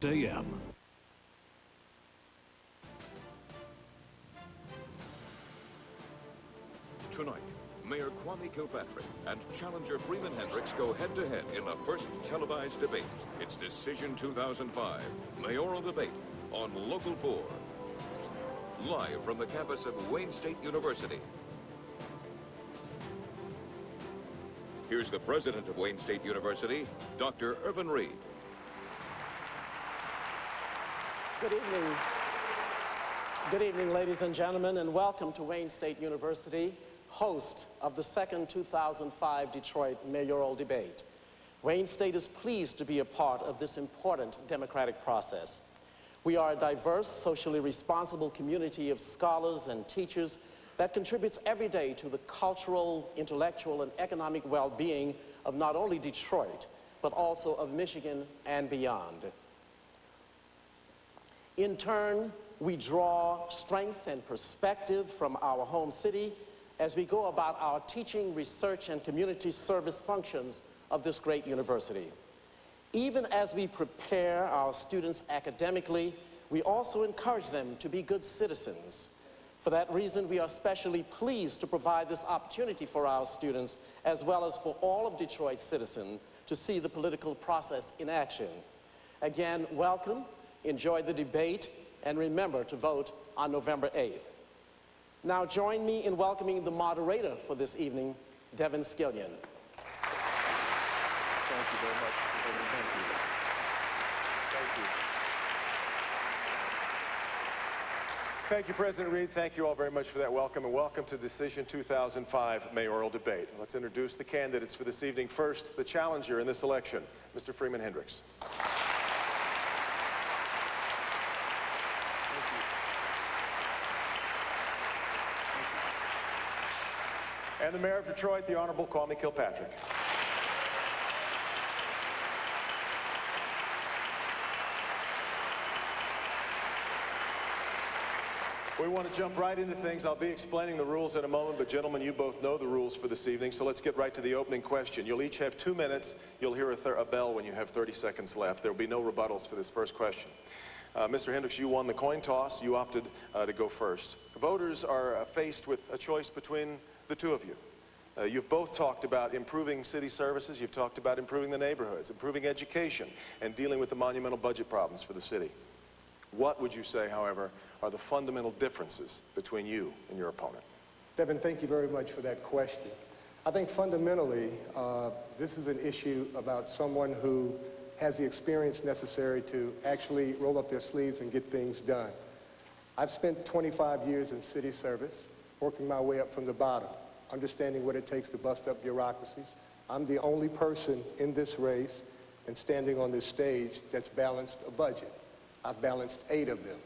a.m. Tonight, Mayor Kwame Kilpatrick and challenger Freeman Hendrix go head-to-head in the first televised debate. It's Decision 2005, Mayoral Debate on Local 4. Live from the campus of Wayne State University. Here's the president of Wayne State University, Dr. Irvin Reed. Good evening. Good evening, ladies and gentlemen, and welcome to Wayne State University, host of the second 2005 Detroit Mayoral Debate. Wayne State is pleased to be a part of this important democratic process. We are a diverse, socially responsible community of scholars and teachers that contributes every day to the cultural, intellectual, and economic well-being of not only Detroit, but also of Michigan and beyond. In turn, we draw strength and perspective from our home city as we go about our teaching, research, and community service functions of this great university. Even as we prepare our students academically, we also encourage them to be good citizens. For that reason, we are especially pleased to provide this opportunity for our students, as well as for all of Detroit's citizens, to see the political process in action. Again, welcome, enjoy the debate, and remember to vote on November 8th. Now join me in welcoming the moderator for this evening, Devin Skillion. Thank you very much. Thank you. Thank you. Thank you, President Reed. Thank you all very much for that welcome, and welcome to Decision 2005 Mayoral Debate. Let's introduce the candidates for this evening. First, the challenger in this election, Mr. Freeman Hendrix. And the Mayor of Detroit, the Honorable Kwame Kilpatrick. We want to jump right into things. I'll be explaining the rules in a moment, but gentlemen, you both know the rules for this evening, so let's get right to the opening question. You'll each have 2 minutes. You'll hear a bell when you have 30 seconds left. There will be no rebuttals for this first question. Mr. Hendrix, you won the coin toss. You opted to go first. Voters are faced with a choice between the two of you. You've both talked about improving city services. You've talked about improving the neighborhoods, improving education, and dealing with the monumental budget problems for the city. What would you say, however, are the fundamental differences between you and your opponent? Devin, thank you very much for that question. I think fundamentally, this is an issue about someone who has the experience necessary to actually roll up their sleeves and get things done. I've spent 25 years in city service, working my way up from the bottom, understanding what it takes to bust up bureaucracies. I'm the only person in this race and standing on this stage that's balanced a budget. I've balanced 8 of them,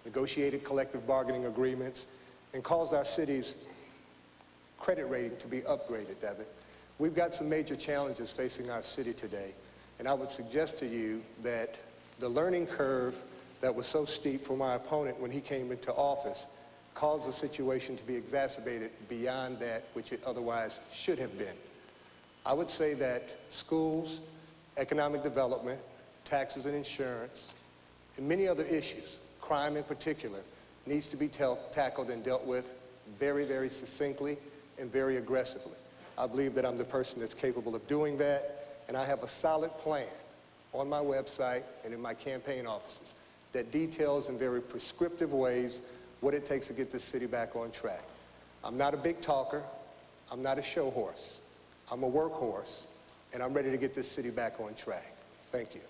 negotiated collective bargaining agreements, and caused our city's credit rating to be upgraded, Devin. We've got some major challenges facing our city today, and I would suggest to you that the learning curve that was so steep for my opponent when he came into office caused the situation to be exacerbated beyond that which it otherwise should have been. I would say that schools, economic development, taxes and insurance, and many other issues, crime in particular, needs to be tackled and dealt with very, very succinctly and very aggressively. I believe that I'm the person that's capable of doing that, and I have a solid plan on my website and in my campaign offices that details in very prescriptive ways what it takes to get this city back on track. I'm not a big talker. I'm not a show horse. I'm a workhorse, and I'm ready to get this city back on track. Thank you.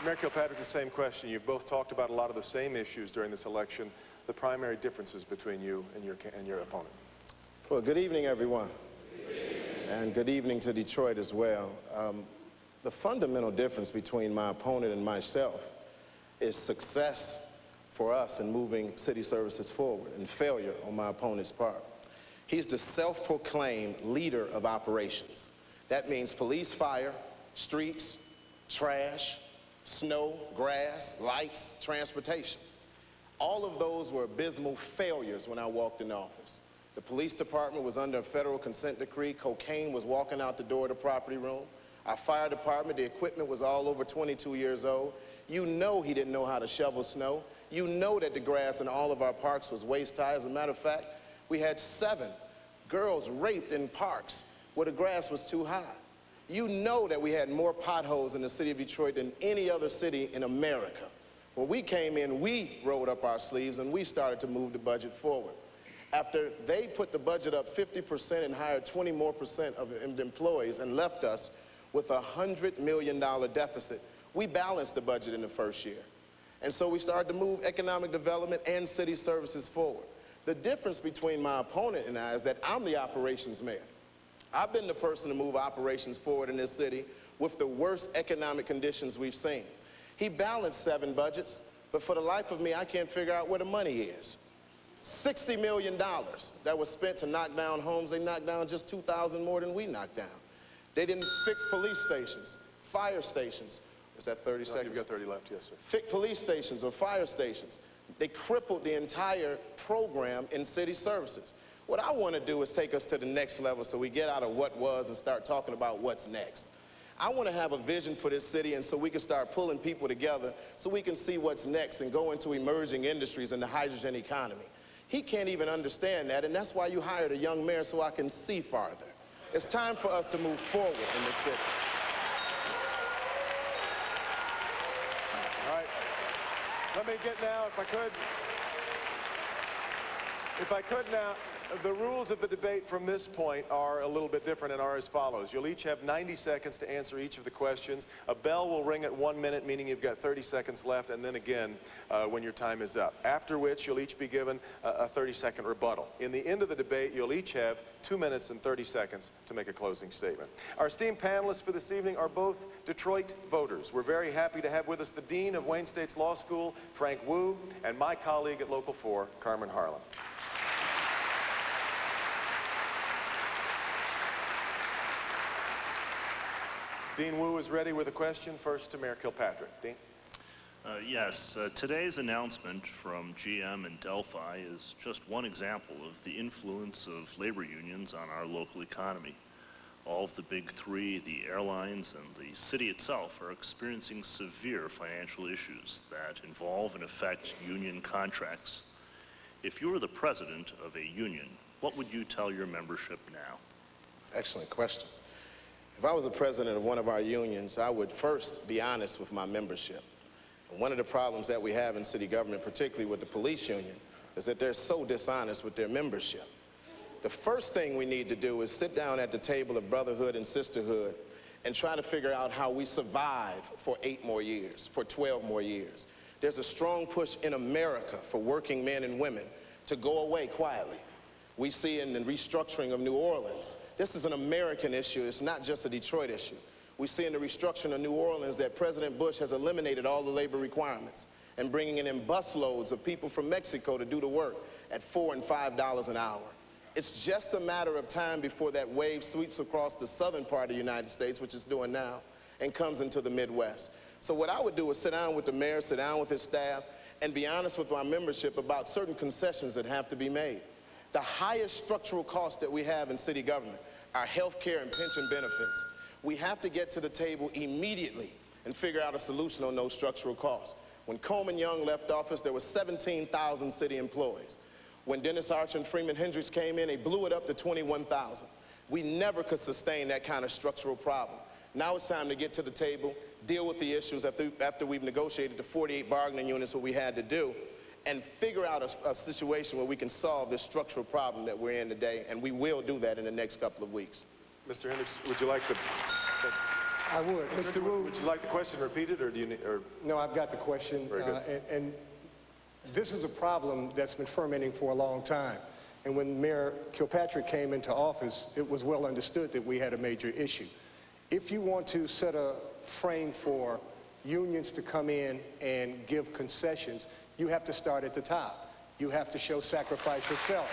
Mayor Kilpatrick, the same question. You've both talked about a lot of the same issues during this election. The primary differences between you and your opponent. Well, good evening, everyone. Good evening. And good evening to Detroit as well. The fundamental difference between my opponent and myself is success for us in moving city services forward and failure on my opponent's part. He's the self-proclaimed leader of operations. That means police, fire, streets, trash, snow, grass, lights, transportation. All of those were abysmal failures when I walked in office. The police department was under a federal consent decree. Cocaine was walking out the door of the property room. Our fire department, the equipment was all over 22 years old. You know he didn't know how to shovel snow. You know that the grass in all of our parks was waist high. As a matter of fact, we had 7 girls raped in parks where the grass was too high. You know that we had more potholes in the city of Detroit than any other city in America. When we came in, we rolled up our sleeves and we started to move the budget forward. After they put the budget up 50% and hired 20% more of employees and left us with a $100 million deficit, we balanced the budget in the first year. And so we started to move economic development and city services forward. The difference between my opponent and I is that I'm the operations mayor. I've been the person to move operations forward in this city with the worst economic conditions we've seen. He balanced 7 budgets, but for the life of me, I can't figure out where the money is. $60 million that was spent to knock down homes. They knocked down just 2,000 more than we knocked down. They didn't fix police stations, fire stations. Is that 30 seconds? You've got 30 left, yes, sir. Fix police stations or fire stations. They crippled the entire program in city services. What I want to do is take us to the next level so we get out of what was and start talking about what's next. I want to have a vision for this city, and so we can start pulling people together so we can see what's next and go into emerging industries and the hydrogen economy. He can't even understand that, and that's why you hired a young mayor, so I can see farther. It's time for us to move forward in this city. All right. Let me get now, if I could now, the rules of the debate from this point are a little bit different and are as follows. You'll each have 90 seconds to answer each of the questions. A bell will ring at 1 minute, meaning you've got 30 seconds left, and then again when your time is up. After which, you'll each be given a 30-second rebuttal. In the end of the debate, you'll each have 2 minutes and 30 seconds to make a closing statement. Our esteemed panelists for this evening are both Detroit voters. We're very happy to have with us the Dean of Wayne State's Law School, Frank Wu, and my colleague at Local 4, Carmen Harlan. Dean Wu is ready with a question. First to Mayor Kilpatrick. Dean? Yes, today's announcement from GM and Delphi is just one example of the influence of labor unions on our local economy. All of the big 3, the airlines and the city itself, are experiencing severe financial issues that involve and affect union contracts. If you were the president of a union, what would you tell your membership now? Excellent question. If I was the president of one of our unions, I would first be honest with my membership. And one of the problems that we have in city government, particularly with the police union, is that they're so dishonest with their membership. The first thing we need to do is sit down at the table of brotherhood and sisterhood and try to figure out how we survive for 8 more years, for 12 more years. There's a strong push in America for working men and women to go away quietly. We see in the restructuring of New Orleans, this is an American issue, it's not just a Detroit issue. We see in the restructuring of New Orleans that President Bush has eliminated all the labor requirements and bringing in busloads of people from Mexico to do the work at $4 and $5 an hour. It's just a matter of time before that wave sweeps across the southern part of the United States, which it's doing now, and comes into the Midwest. So what I would do is sit down with the mayor, sit down with his staff, and be honest with my membership about certain concessions that have to be made. The highest structural cost that we have in city government are health care and pension benefits. We have to get to the table immediately and figure out a solution on those structural costs. When Coleman Young left office, there were 17,000 city employees. When Dennis Archer and Freeman Hendrix came in, they blew it up to 21,000. We never could sustain that kind of structural problem. Now it's time to get to the table, deal with the issues after we've negotiated the 48 bargaining units, what we had to do, and figure out a situation where we can solve this structural problem that we're in today, and we will do that in the next couple of weeks. Mr. Hendrix, would you like the... I would. Mr. Wu, would you like the question repeated, or do you need... No, I've got the question. Very good. And this is a problem that's been fermenting for a long time. And when Mayor Kilpatrick came into office, it was well understood that we had a major issue. If you want to set a frame for unions to come in and give concessions, you have to start at the top. You have to show sacrifice yourself.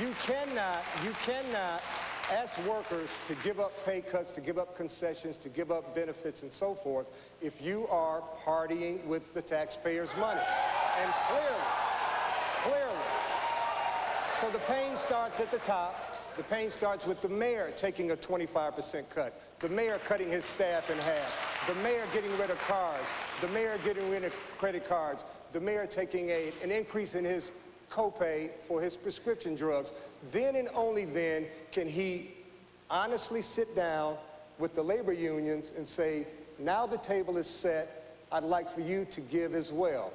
You cannot ask workers to give up pay cuts, to give up concessions, to give up benefits and so forth if you are partying with the taxpayers' money. And So the pain starts at the top. The pain starts with the mayor taking a 25% cut, the mayor cutting his staff in half, the mayor getting rid of cars, the mayor getting rid of credit cards, the mayor taking an increase in his copay for his prescription drugs. Then and only then can he honestly sit down with the labor unions and say, now the table is set, I'd like for you to give as well.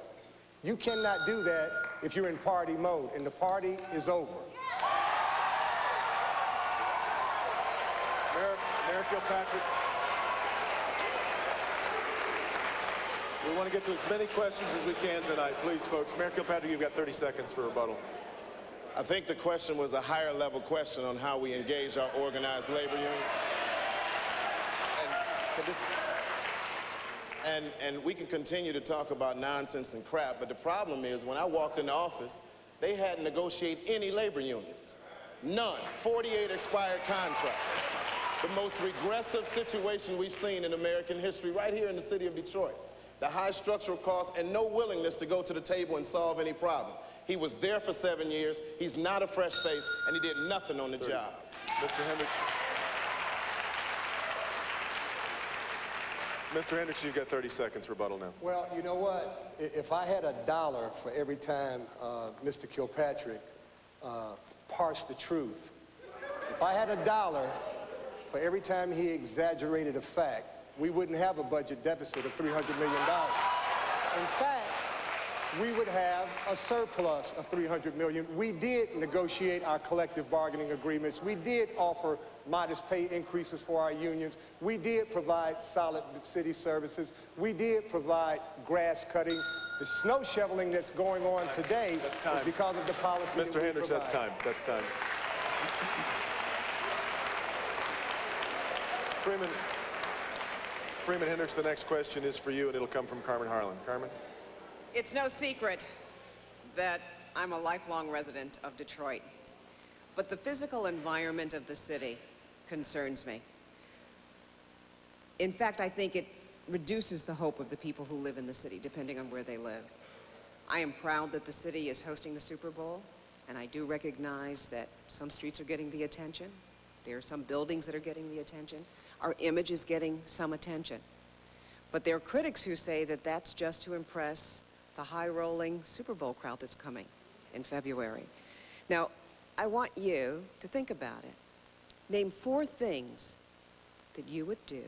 You cannot do that if you're in party mode, and the party is over. Mayor Kilpatrick. We want to get to as many questions as we can tonight. Please, folks. Mayor Kilpatrick, you've got 30 seconds for rebuttal. I think the question was a higher level question on how we engage our organized labor union. And we can continue to talk about nonsense and crap, but the problem is when I walked into office, they hadn't negotiated any labor unions. None. 48 expired contracts. The most regressive situation we've seen in American history right here in the city of Detroit. The high structural costs and no willingness to go to the table and solve any problem. He was there for 7 years, he's not a fresh face, and he did nothing on the job. Mr. Hendrix. Mr. Hendrix, you've got 30 seconds rebuttal now. Well, you know what? If I had $1 for every time Mr. Kilpatrick parsed the truth, if I had $1 for every time he exaggerated a fact, we wouldn't have a budget deficit of $300 million. In fact, we would have a surplus of $300 million. We did negotiate our collective bargaining agreements. We did offer modest pay increases for our unions. We did provide solid city services. We did provide grass cutting. The snow shoveling that's going on today is because of the policy. Mr. Hendrix, that's time. That's time. Freeman Hendrix, the next question is for you, and it'll come from Carmen Harlan. Carmen? It's no secret that I'm a lifelong resident of Detroit, but the physical environment of the city concerns me. In fact, I think it reduces the hope of the people who live in the city, depending on where they live. I am proud that the city is hosting the Super Bowl, and I do recognize that some streets are getting the attention. There are some buildings that are getting the attention. Our image is getting some attention. But there are critics who say that that's just to impress the high-rolling Super Bowl crowd that's coming in February. Now, I want you to think about it. Name 4 things that you would do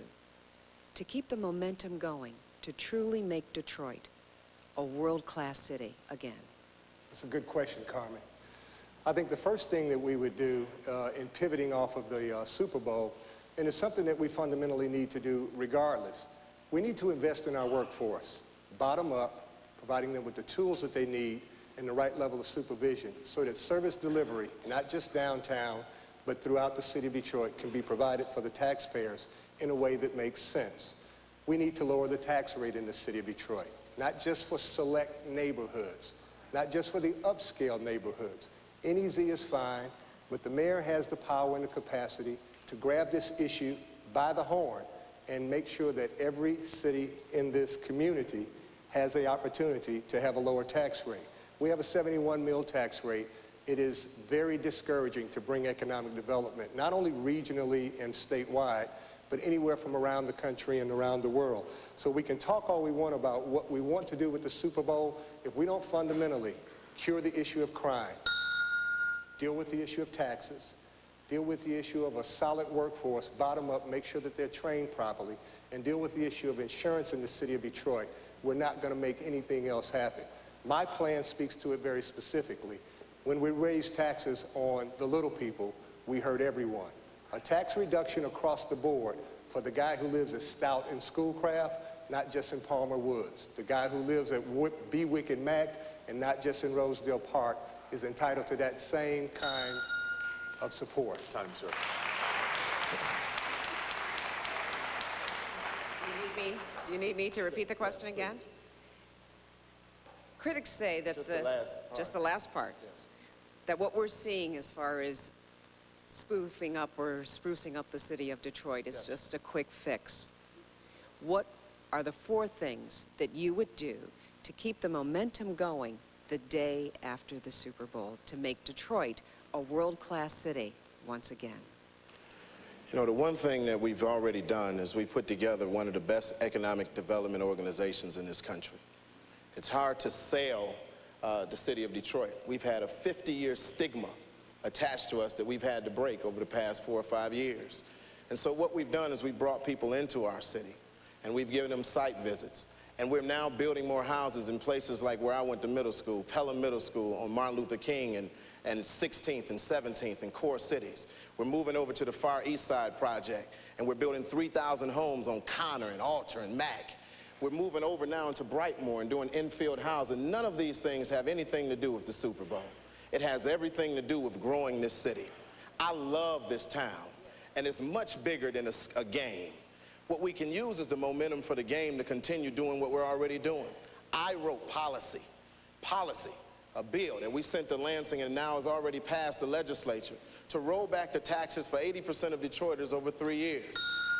to keep the momentum going, to truly make Detroit a world-class city again. That's a good question, Carmen. I think the first thing that we would do in pivoting off of the Super Bowl, and it's something that we fundamentally need to do regardless, we need to invest in our workforce, bottom up, providing them with the tools that they need and the right level of supervision so that service delivery, not just downtown, but throughout the city of Detroit, can be provided for the taxpayers in a way that makes sense. We need to lower the tax rate in the city of Detroit, not just for select neighborhoods, not just for the upscale neighborhoods. NEZ is fine, but the mayor has the power and the capacity to grab this issue by the horn and make sure that every city in this community has the opportunity to have a lower tax rate. We have a 71 mil tax rate. It is very discouraging to bring economic development, not only regionally and statewide, but anywhere from around the country and around the world. So we can talk all we want about what we want to do with the Super Bowl. If we don't fundamentally cure the issue of crime, deal with the issue of taxes, deal with the issue of a solid workforce, bottom up, make sure that they're trained properly, and deal with the issue of insurance in the city of Detroit, we're not going to make anything else happen. My plan speaks to it very specifically. When we raise taxes on the little people, we hurt everyone. A tax reduction across the board for the guy who lives at Stout and Schoolcraft, not just in Palmer Woods. The guy who lives at Bewick and Mack, and not just in Rosedale Park, is entitled to that same kind of support. Time, sir. Do you need me to repeat the question again? Critics say that Just the last part. Yes. That what we're seeing as far as spoofing up or sprucing up the city of Detroit is just a quick fix. What are the 4 things that you would do to keep the momentum going the day after the Super Bowl to make Detroit a world-class city once again? You know, the one thing that we've already done is we've put together one of the best economic development organizations in this country. It's hard to sell the city of Detroit. We've had a 50-year stigma attached to us that we've had to break over the past 4 or 5 years. And so what we've done is we've brought people into our city, and we've given them site visits. And we're now building more houses in places like where I went to middle school, Pelham Middle School on Martin Luther King and 16th and 17th in core cities. We're moving over to the Far East Side project, and we're building 3,000 homes on Connor and Alter and Mack. We're moving over now into Brightmoor and doing infield housing. None of these things have anything to do with the Super Bowl. It has everything to do with growing this city. I love this town, and it's much bigger than a game. What we can use is the momentum for the game to continue doing what we're already doing. I wrote policy, a bill that we sent to Lansing and now has already passed the legislature to roll back the taxes for 80% of Detroiters over 3 years.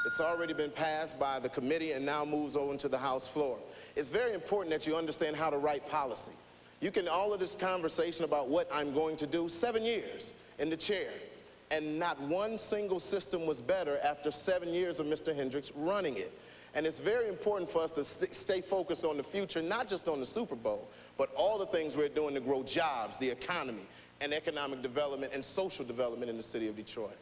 It's already been passed by the committee and now moves over to the House floor. It's very important that you understand how to write policy. You can, all of this conversation about what I'm going to do, 7 years in the chair, and not one single system was better after 7 years of Mr. Hendrix running it. And it's very important for us to stay focused on the future, not just on the Super Bowl, but all the things we're doing to grow jobs, the economy, and economic development and social development in the city of Detroit.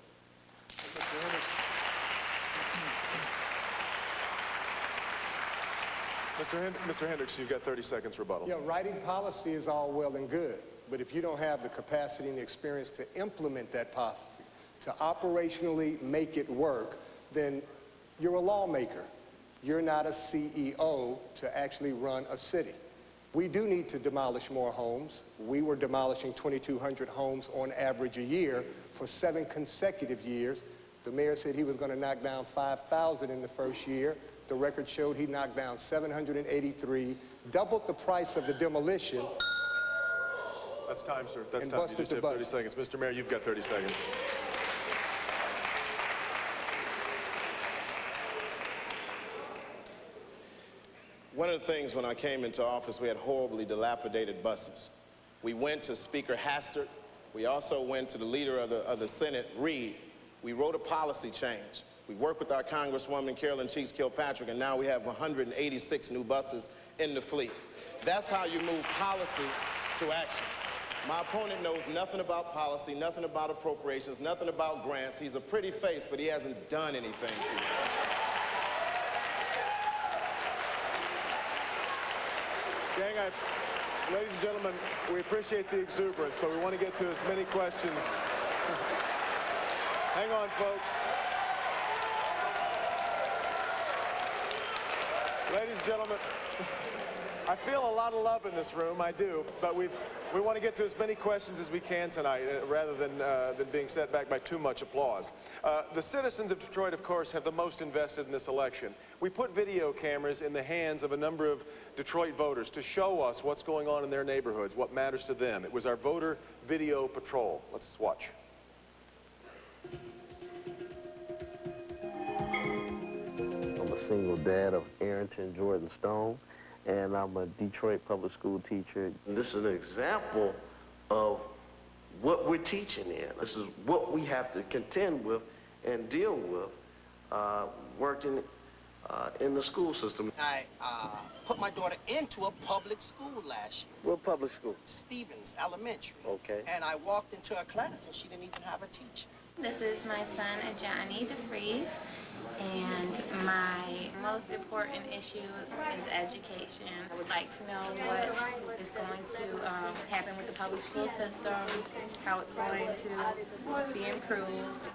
Mr. Hendrix, you've got 30 seconds rebuttal. Yeah, writing policy is all well and good, but if you don't have the capacity and the experience to implement that policy, to operationally make it work, then you're a lawmaker. You're not a CEO to actually run a city. We do need to demolish more homes. We were demolishing 2,200 homes on average a year for 7 consecutive years. The mayor said he was going to knock down 5,000 in the first year. The record showed he knocked down 783, doubled the price of the demolition. That's time, sir. That's time. You just have 30 seconds. Mr. Mayor, you've got 30 seconds. One of the things when I came into office, we had horribly dilapidated buses. We went to Speaker Hastert. We also went to the leader of the Senate, Reid. We wrote a policy change. We worked with our Congresswoman, Carolyn Cheeks Kilpatrick, and now we have 186 new buses in the fleet. That's how you move policy to action. My opponent knows nothing about policy, nothing about appropriations, nothing about grants. He's a pretty face, but he hasn't done anything. Gang, ladies and gentlemen, we appreciate the exuberance, but we want to get to as many questions. Hang on, folks. Ladies and gentlemen, I feel a lot of love in this room, I do, but we want to get to as many questions as we can tonight, rather than being set back by too much applause. The citizens of Detroit, of course, have the most invested in this election. We put video cameras in the hands of a number of Detroit voters to show us what's going on in their neighborhoods, what matters to them. It was our voter video patrol. Let's watch. I'm a single dad of Arrington Jordan Stone, and I'm a Detroit public school teacher. And this is an example of what we're teaching in. This is what we have to contend with and deal with working in the school system. I put my daughter into a public school last year. What public school? Stevens Elementary. Okay. And I walked into her class and she didn't even have a teacher. This is my son, Johnny DeFries, and my most important issue is education. I would like to know what is going to happen with the public school system, how it's going to be improved.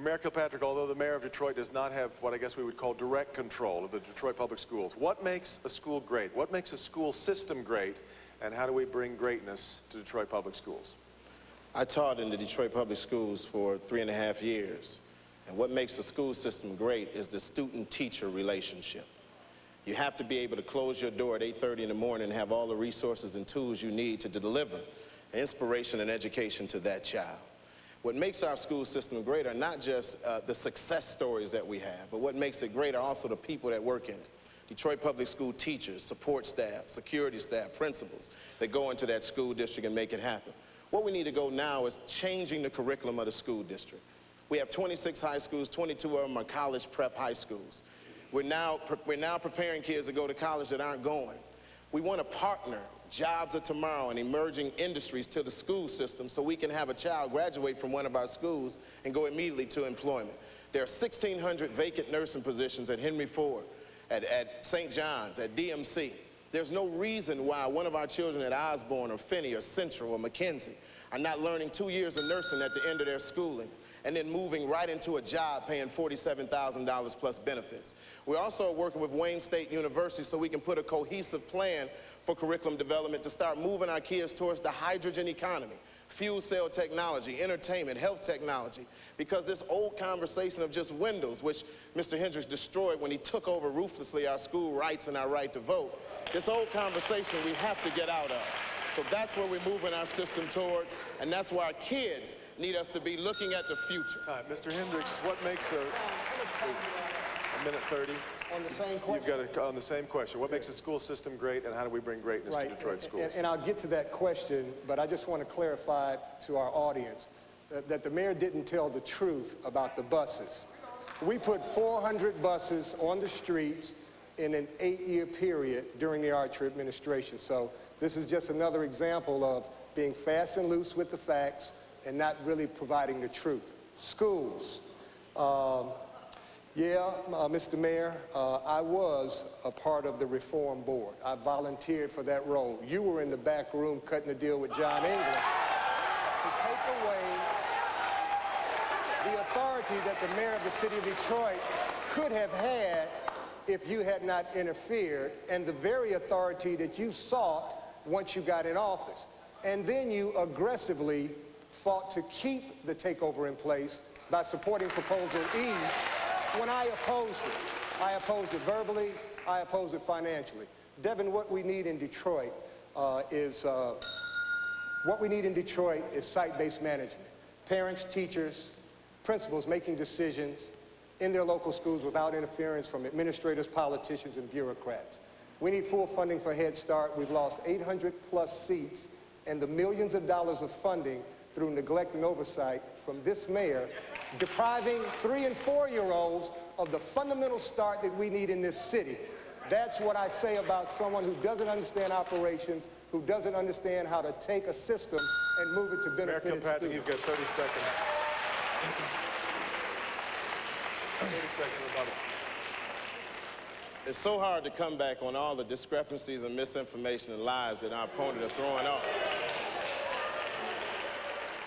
Mayor Kilpatrick, although the mayor of Detroit does not have what I guess we would call direct control of the Detroit public schools, what makes a school great? What makes a school system great? And how do we bring greatness to Detroit public schools? I taught in the Detroit public schools for 3.5 years. And what makes a school system great is the student-teacher relationship. You have to be able to close your door at 8:30 in the morning and have all the resources and tools you need to deliver inspiration and education to that child. What makes our school system great are not just the success stories that we have, but what makes it great are also the people that work in it. Detroit Public School teachers, support staff, security staff, principals that go into that school district and make it happen. What we need to go now is changing the curriculum of the school district. We have 26 high schools, 22 of them are college prep high schools. We're now preparing kids to go to college that aren't going. We want to partner jobs of tomorrow and emerging industries to the school system so we can have a child graduate from one of our schools and go immediately to employment. There are 1,600 vacant nursing positions at Henry Ford, at St. John's, at DMC. There's no reason why one of our children at Osborne or Finney or Central or McKenzie are not learning 2 years of nursing at the end of their schooling and then moving right into a job paying $47,000 plus benefits. We're also working with Wayne State University so we can put a cohesive plan for curriculum development to start moving our kids towards the hydrogen economy, fuel cell technology, entertainment, health technology, because this old conversation of just windows, which Mr. Hendrix destroyed when he took over ruthlessly our school rights and our right to vote, this old conversation we have to get out of. So that's where we're moving our system towards, and that's why our kids need us to be looking at the future. Time. Mr. Hendrix, what makes a minute 30? On the same question? You've got on the same question. What makes a school system great, and how do we bring greatness to Detroit schools? And I'll get to that question, but I just want to clarify to our audience that the mayor didn't tell the truth about the buses. We put 400 buses on the streets in an 8-year period during the Archer administration. So this is just another example of being fast and loose with the facts and not really providing the truth. Schools. Mr. Mayor, I was a part of the reform board. I volunteered for that role. You were in the back room cutting a deal with John England to take away the authority that the mayor of the city of Detroit could have had if you had not interfered, and the very authority that you sought once you got in office. And then you aggressively fought to keep the takeover in place by supporting Proposal E when I opposed it. I opposed it verbally, I opposed it financially. Devin, what we need in Detroit is site-based management. Parents, teachers, principals making decisions in their local schools without interference from administrators, politicians, and bureaucrats. We need full funding for Head Start. We've lost 800+ seats and the millions of dollars of funding through neglect and oversight from this mayor, depriving 3- and 4-year-olds of the fundamental start that we need in this city. That's what I say about someone who doesn't understand operations, who doesn't understand how to take a system and move it to benefit its students. You've got 30 seconds. 30 seconds rebuttal. It's so hard to come back on all the discrepancies and misinformation and lies that our opponent are throwing off.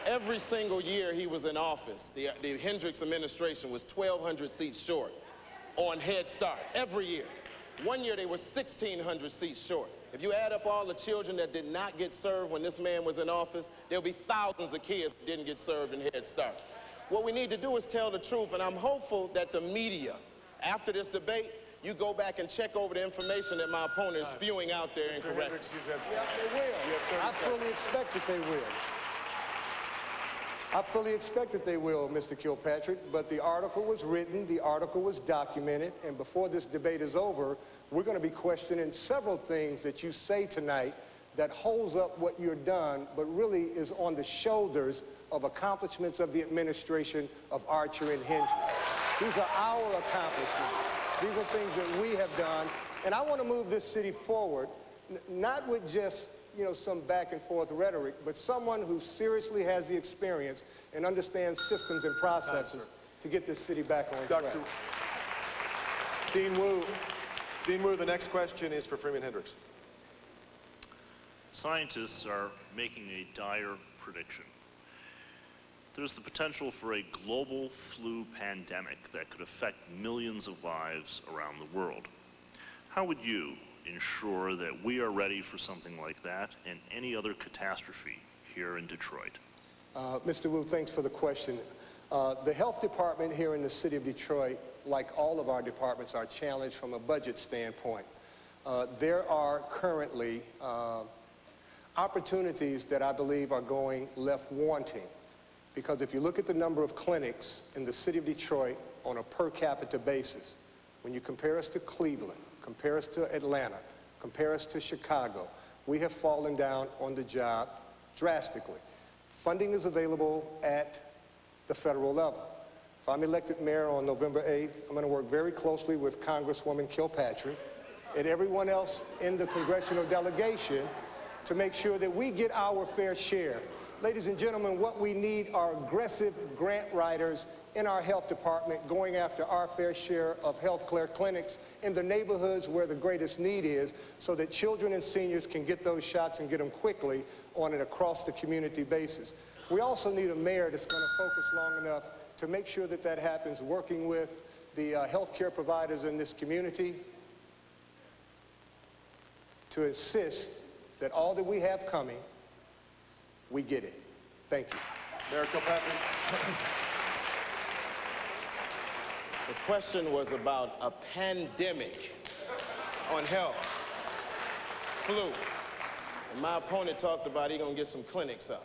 Every single year he was in office, the Hendrix administration was 1,200 seats short on Head Start, every year. One year they were 1,600 seats short. If you add up all the children that did not get served when this man was in office, there'll be thousands of kids that didn't get served in Head Start. What we need to do is tell the truth, and I'm hopeful that the media, after this debate, you go back and check over the information that my opponent is spewing out there incorrectly. Yeah, they will. I fully expect that they will. I fully expect that they will, Mr. Kilpatrick, but the article was written, the article was documented, and before this debate is over, we're going to be questioning several things that you say tonight that holds up what you've done, but really is on the shoulders of accomplishments of the administration of Archer and Hendrix. These are our accomplishments. These are things that we have done, and I want to move this city forward, not with just some back and forth rhetoric, but someone who seriously has the experience and understands systems and processes to get this city back on track. Dean Wu. Dean Wu, the next question is for Freeman Hendrix. Scientists are making a dire prediction. There's the potential for a global flu pandemic that could affect millions of lives around the world. How would you ensure that we are ready for something like that and any other catastrophe here in Detroit? Mr. Wu, thanks for the question. The health department here in the city of Detroit, like all of our departments, are challenged from a budget standpoint. There are currently opportunities that I believe are going left wanting, because if you look at the number of clinics in the city of Detroit on a per capita basis, when you compare us to Cleveland, compare us to Atlanta, compare us to Chicago, we have fallen down on the job drastically. Funding is available at the federal level. If I'm elected mayor on November 8th, I'm going to work very closely with Congresswoman Kilpatrick and everyone else in the congressional delegation to make sure that we get our fair share. Ladies and gentlemen, what we need are aggressive grant writers in our health department going after our fair share of health care clinics in the neighborhoods where the greatest need is, so that children and seniors can get those shots and get them quickly on an across the community basis. We also need a mayor that's going to focus long enough to make sure that that happens, working with the health care providers in this community to insist that all that we have coming, we get it. Thank you. Mayor Kilpatrick. The question was about a pandemic on health, flu. And my opponent talked about he's going to get some clinics up.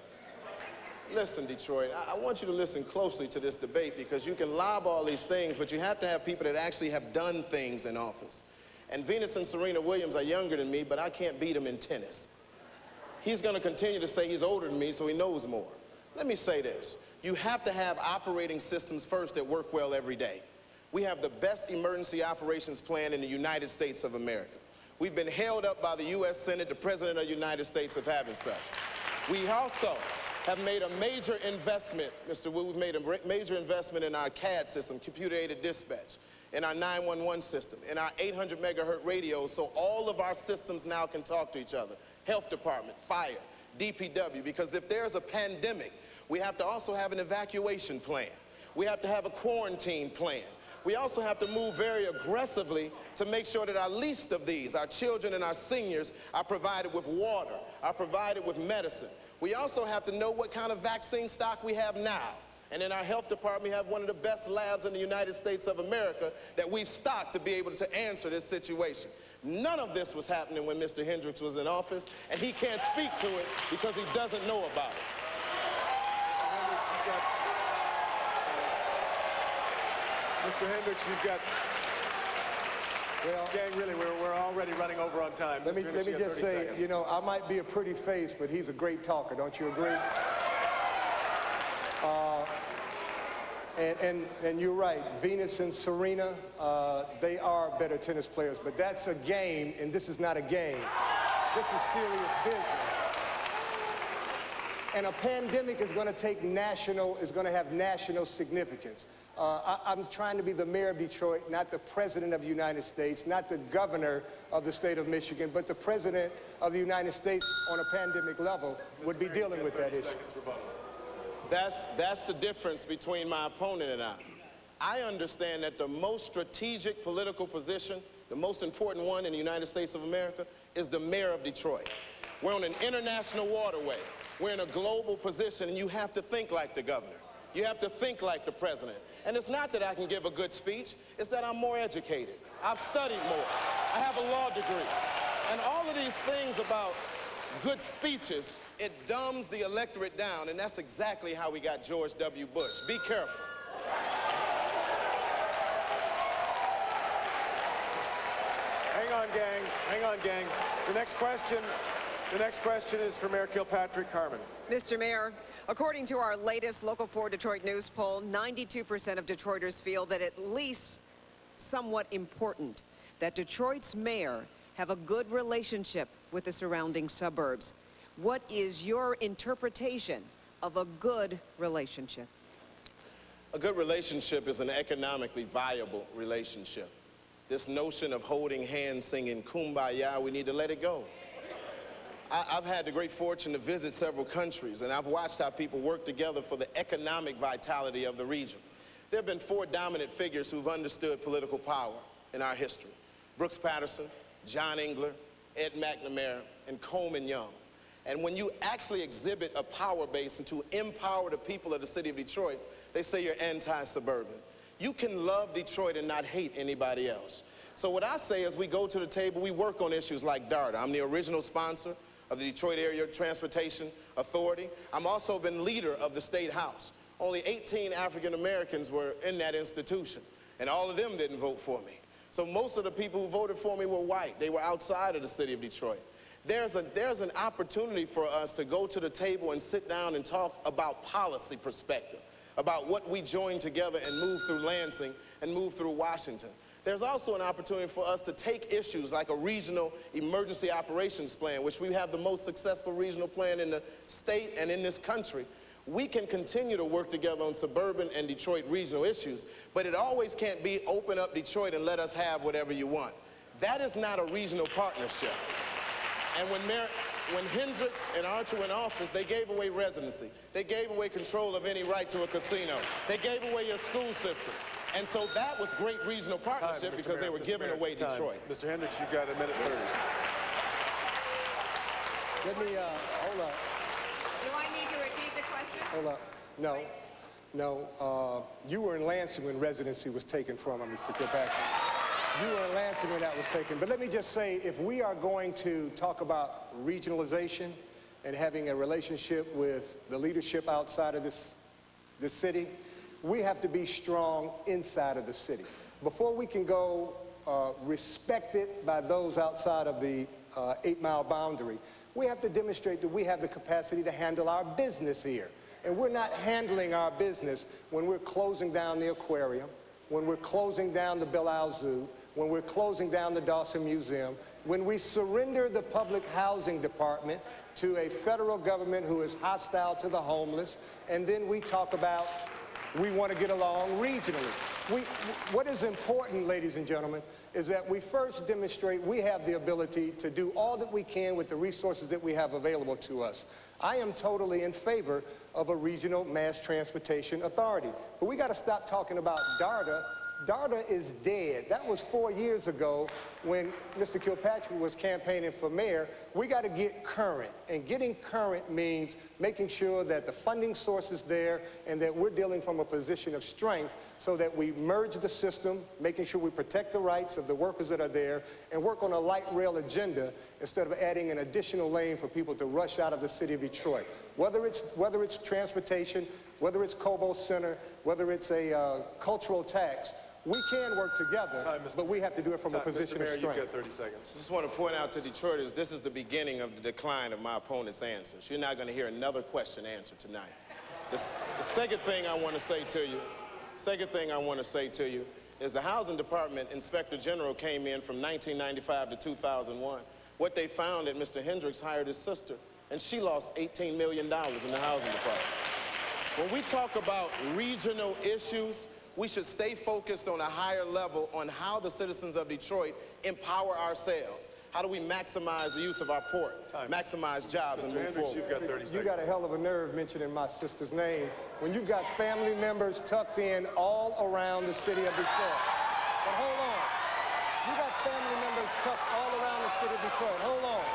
Listen, Detroit, I want you to listen closely to this debate, because you can lob all these things, but you have to have people that actually have done things in office. And Venus and Serena Williams are younger than me, but I can't beat him in tennis. He's going to continue to say he's older than me, so he knows more. Let me say this. You have to have operating systems first that work well every day. We have the best emergency operations plan in the United States of America. We've been held up by the U.S. Senate, the President of the United States, of having such. We also have made a major investment, Mr. Wu, we've made a major investment in our CAD system, computer-aided dispatch, in our 911 system, in our 800 megahertz radios, so all of our systems now can talk to each other. Health department, fire, DPW, because if there's a pandemic, we have to also have an evacuation plan. We have to have a quarantine plan. We also have to move very aggressively to make sure that our least of these, our children and our seniors, are provided with water, are provided with medicine. We also have to know what kind of vaccine stock we have now. And in our health department, we have one of the best labs in the United States of America that we've stocked to be able to answer this situation. None of this was happening when Mr. Hendrix was in office, and he can't speak to it because he doesn't know about it. Mr. Hendrix, you've got... Well, gang, really, we're already running over on time. Let me just say, seconds. You know, I might be a pretty face, but he's a great talker. Don't you agree? And you're right, Venus and Serena, they are better tennis players, but that's a game, and this is not a game. This is serious business. And a pandemic is going to take is going to have national significance. I'm trying to be the mayor of Detroit, not the president of the United States, not the governor of the state of Michigan, but the president of the United States on a pandemic level would be dealing with that issue. That's the difference between my opponent and I. I understand that the most strategic political position, the most important one in the United States of America, is the mayor of Detroit. We're on an international waterway. We're in a global position, and you have to think like the governor. You have to think like the president. And it's not that I can give a good speech, it's that I'm more educated. I've studied more. I have a law degree. And all of these things about good speeches, it dumbs the electorate down, and that's exactly how we got George W. Bush. Be careful. Hang on, gang. Hang on, gang. The next question is for Mayor Kilpatrick. Carmen. Mr. Mayor, according to our latest Local 4 Detroit News poll, 92% of Detroiters feel that at least somewhat important that Detroit's mayor have a good relationship with the surrounding suburbs. What is your interpretation of a good relationship? A good relationship is an economically viable relationship. This notion of holding hands, singing Kumbaya, we need to let it go. I've had the great fortune to visit several countries, and I've watched how people work together for the economic vitality of the region. There have been 4 dominant figures who've understood political power in our history: Brooks Patterson, John Engler, Ed McNamara, and Coleman Young. And when you actually exhibit a power base and to empower the people of the city of Detroit, they say you're anti-suburban. You can love Detroit and not hate anybody else. So what I say is we go to the table, we work on issues like DARTA. I'm the original sponsor of the Detroit Area Transportation Authority. I'm also been leader of the State House. Only 18 African Americans were in that institution, and all of them didn't vote for me. So most of the people who voted for me were white. They were outside of the city of Detroit. There's an opportunity for us to go to the table and sit down and talk about policy perspective, about what we join together and move through Lansing and move through Washington. There's also an opportunity for us to take issues like a regional emergency operations plan, which we have the most successful regional plan in the state and in this country. We can continue to work together on suburban and Detroit regional issues, but it always can't be open up Detroit and let us have whatever you want. That is not a regional partnership. And when Hendrix and Archer were in office, they gave away residency. They gave away control of any right to a casino. They gave away your school system. And so that was great regional partnership because they were giving away Detroit. Mr. Hendrix, you've got a minute 30. Let me, hold up. Do I need to repeat the question? Hold up. No. You were in Lansing when residency was taken from him, Mr. Kilpatrick. You were in Lansing when that was taken. But let me just say, if we are going to talk about regionalization and having a relationship with the leadership outside of this city, we have to be strong inside of the city. Before we can go respected by those outside of the 8-mile boundary, we have to demonstrate that we have the capacity to handle our business here. And we're not handling our business when we're closing down the aquarium, when we're closing down the Belle Isle Zoo, when we're closing down the Dawson Museum, when we surrender the public housing department to a federal government who is hostile to the homeless, and then we talk about we want to get along regionally. What is important, ladies and gentlemen, is that we first demonstrate we have the ability to do all that we can with the resources that we have available to us. I am totally in favor of a regional mass transportation authority. But we got to stop talking about DARTA. DARTA is dead. That was 4 years ago when Mr. Kilpatrick was campaigning for mayor. We got to get current. And getting current means making sure that the funding source is there and that we're dealing from a position of strength so that we merge the system, making sure we protect the rights of the workers that are there and work on a light rail agenda instead of adding an additional lane for people to rush out of the city of Detroit. Whether it's transportation, whether it's Cobo Center, whether it's a cultural tax, we can work together, but we have to do it from a position of strength. You've got 30 seconds. I just want to point out to Detroiters, this is the beginning of the decline of my opponent's answers. You're not going to hear another question answered tonight. The second thing I want to say to you, is the Housing Department Inspector General came in from 1995 to 2001. What they found that Mr. Hendrix hired his sister, and she lost $18 million in the Housing Department. When we talk about regional issues, we should stay focused on a higher level on how the citizens of Detroit empower ourselves. How do we maximize the use of our port, maximize jobs, and move forward? You've got 30 seconds. You got a hell of a nerve mentioning my sister's name when you've got family members tucked in all around the city of Detroit. But hold on. You got family members tucked all around the city of Detroit. Hold on.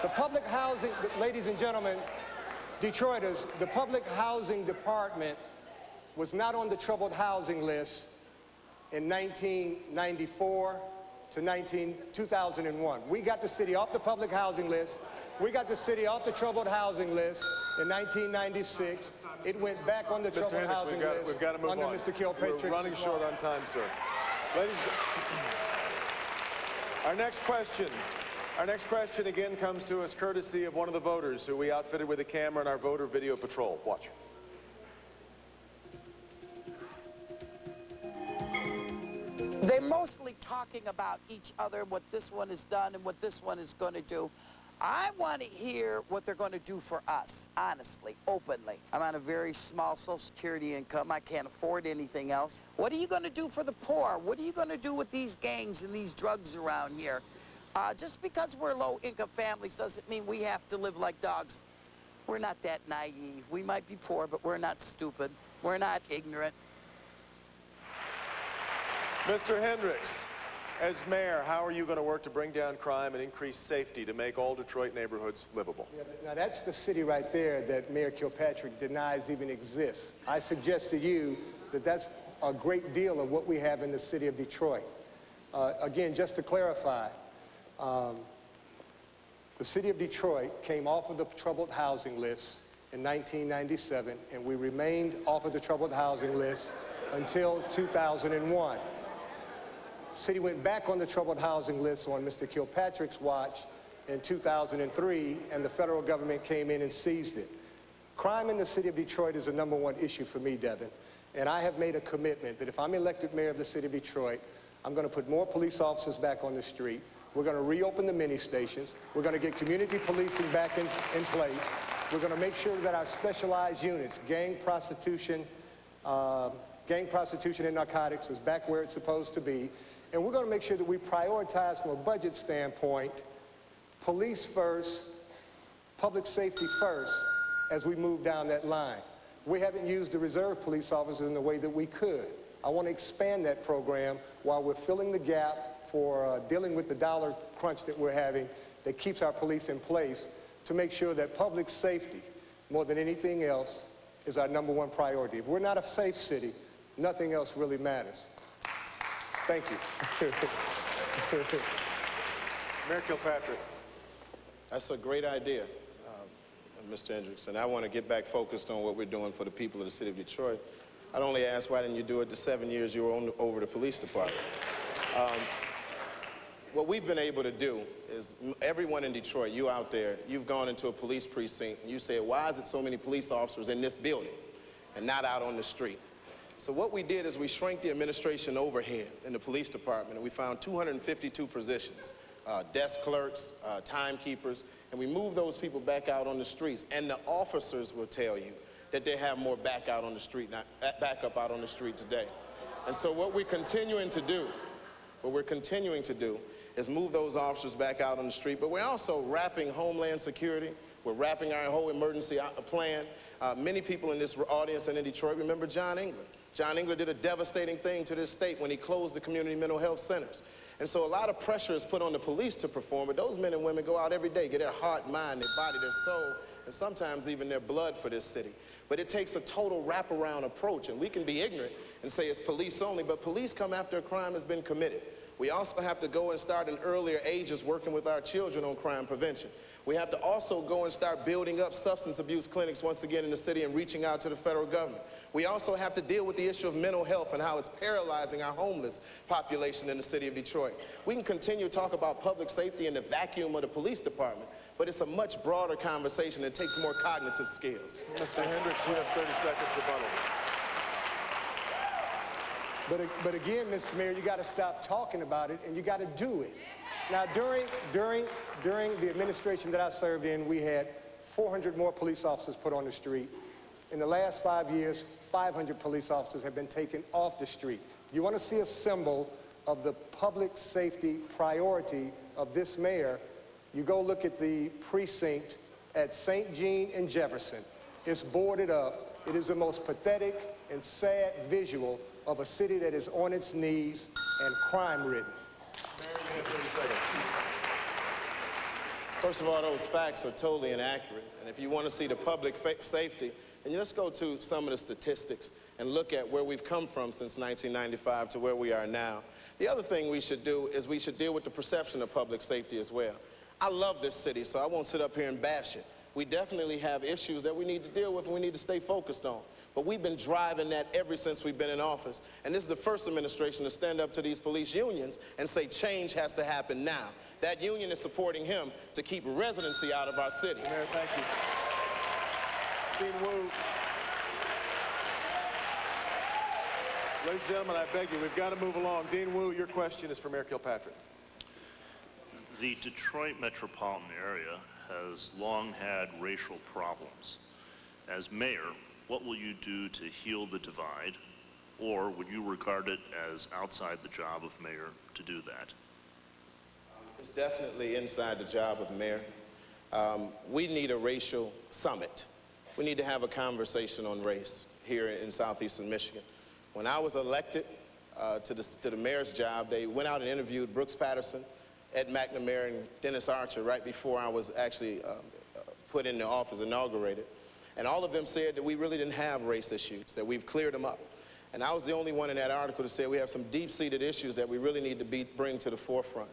The public housing, ladies and gentlemen, Detroiters, the public housing department was not on the troubled housing list in 1994 to 2001. We got the city off the public housing list. We got the city off the troubled housing list in 1996. It went back on the troubled housing list we've got to move under on. Mr. Kilpatrick. We're running short on time, sir. Ladies and our next question again comes to us courtesy of one of the voters who we outfitted with a camera in our voter video patrol. Watch. They're mostly talking about each other, what this one has done and what this one is going to do. I want to hear what they're going to do for us, honestly, openly. I'm on a very small Social Security income. I can't afford anything else. What are you going to do for the poor? What are you going to do with these gangs and these drugs around here? Just because we're low-income families doesn't mean we have to live like dogs. We're not that naive. We might be poor, but we're not stupid. We're not ignorant. Mr. Hendrix, as mayor, how are you going to work to bring down crime and increase safety to make all Detroit neighborhoods livable? Yeah, now that's the city right there that Mayor Kilpatrick denies even exists. I suggest to you that that's a great deal of what we have in the city of Detroit. Again, just to clarify, the city of Detroit came off of the troubled housing list in 1997, and we remained off of the troubled housing list until 2001. City went back on the troubled housing list on Mr. Kilpatrick's watch in 2003, and the federal government came in and seized it. Crime in the city of Detroit is the #1 issue for me, Devin, and I have made a commitment that if I'm elected mayor of the city of Detroit, I'm going to put more police officers back on the street. We're going to reopen the mini stations. We're going to get community policing back in place. We're going to make sure that our specialized units, gang prostitution and narcotics is back where it's supposed to be. And we're going to make sure that we prioritize from a budget standpoint, police first, public safety first, as we move down that line. We haven't used the reserve police officers in the way that we could. I want to expand that program while we're filling the gap for dealing with the dollar crunch that we're having that keeps our police in place, to make sure that public safety, more than anything else, is our #1 priority. If we're not a safe city, nothing else really matters. Thank you. Mayor Kilpatrick. That's a great idea, Mr. Hendrix, and I want to get back focused on what we're doing for the people of the city of Detroit. I'd only ask, why didn't you do it the 7 years you were over the police department? What we've been able to do is, everyone in Detroit, you out there, you've gone into a police precinct and you say, why is it so many police officers in this building and not out on the street? So what we did is we shrank the administration overhead in the police department, and we found 252 positions, desk clerks, timekeepers, and we moved those people back out on the streets. And the officers will tell you that they have more backup out on the street today. And so what we're continuing to do is move those officers back out on the street, but we're also wrapping Homeland Security. We're wrapping our whole emergency plan. Many people in this audience and in Detroit remember John Engler. John Engler did a devastating thing to this state when he closed the community mental health centers. And so a lot of pressure is put on the police to perform, but those men and women go out every day, get their heart, mind, their body, their soul, and sometimes even their blood for this city. But it takes a total wraparound approach, and we can be ignorant and say it's police only, but police come after a crime has been committed. We also have to go and start in earlier ages working with our children on crime prevention. We have to also go and start building up substance abuse clinics once again in the city and reaching out to the federal government. We also have to deal with the issue of mental health and how it's paralyzing our homeless population in the city of Detroit. We can continue to talk about public safety in the vacuum of the police department, but it's a much broader conversation that takes more cognitive skills. Mr. Hendrix, you have 30 seconds to rebuttal. But again, Mr. Mayor, you got to stop talking about it and you got to do it. Now, during the administration that I served in, we had 400 more police officers put on the street. In the last 5 years, 500 police officers have been taken off the street. You want to see a symbol of the public safety priority of this mayor, you go look at the precinct at St. Jean and Jefferson. It's boarded up. It is the most pathetic and sad visual of a city that is on its knees and crime-ridden. Mayor, you have 30 seconds. First of all, those facts are totally inaccurate. And if you want to see the public safety, and let's go to some of the statistics and look at where we've come from since 1995 to where we are now. The other thing we should do is we should deal with the perception of public safety as well. I love this city, so I won't sit up here and bash it. We definitely have issues that we need to deal with and we need to stay focused on. But we've been driving that ever since we've been in office. And this is the first administration to stand up to these police unions and say change has to happen now. That union is supporting him to keep residency out of our city. Mayor, thank you. Dean Wu. Ladies and gentlemen, I beg you, we've got to move along. Dean Wu, your question is for Mayor Kilpatrick. The Detroit metropolitan area has long had racial problems. As mayor, what will you do to heal the divide, or would you regard it as outside the job of mayor to do that? It's definitely inside the job of mayor. We need a racial summit. We need to have a conversation on race here in southeastern Michigan. When I was elected to the mayor's job, they went out and interviewed Brooks Patterson, Ed McNamara, and Dennis Archer right before I was actually put in the office, inaugurated. And all of them said that we really didn't have race issues, that we've cleared them up. And I was the only one in that article to say we have some deep-seated issues that we really need to bring to the forefront.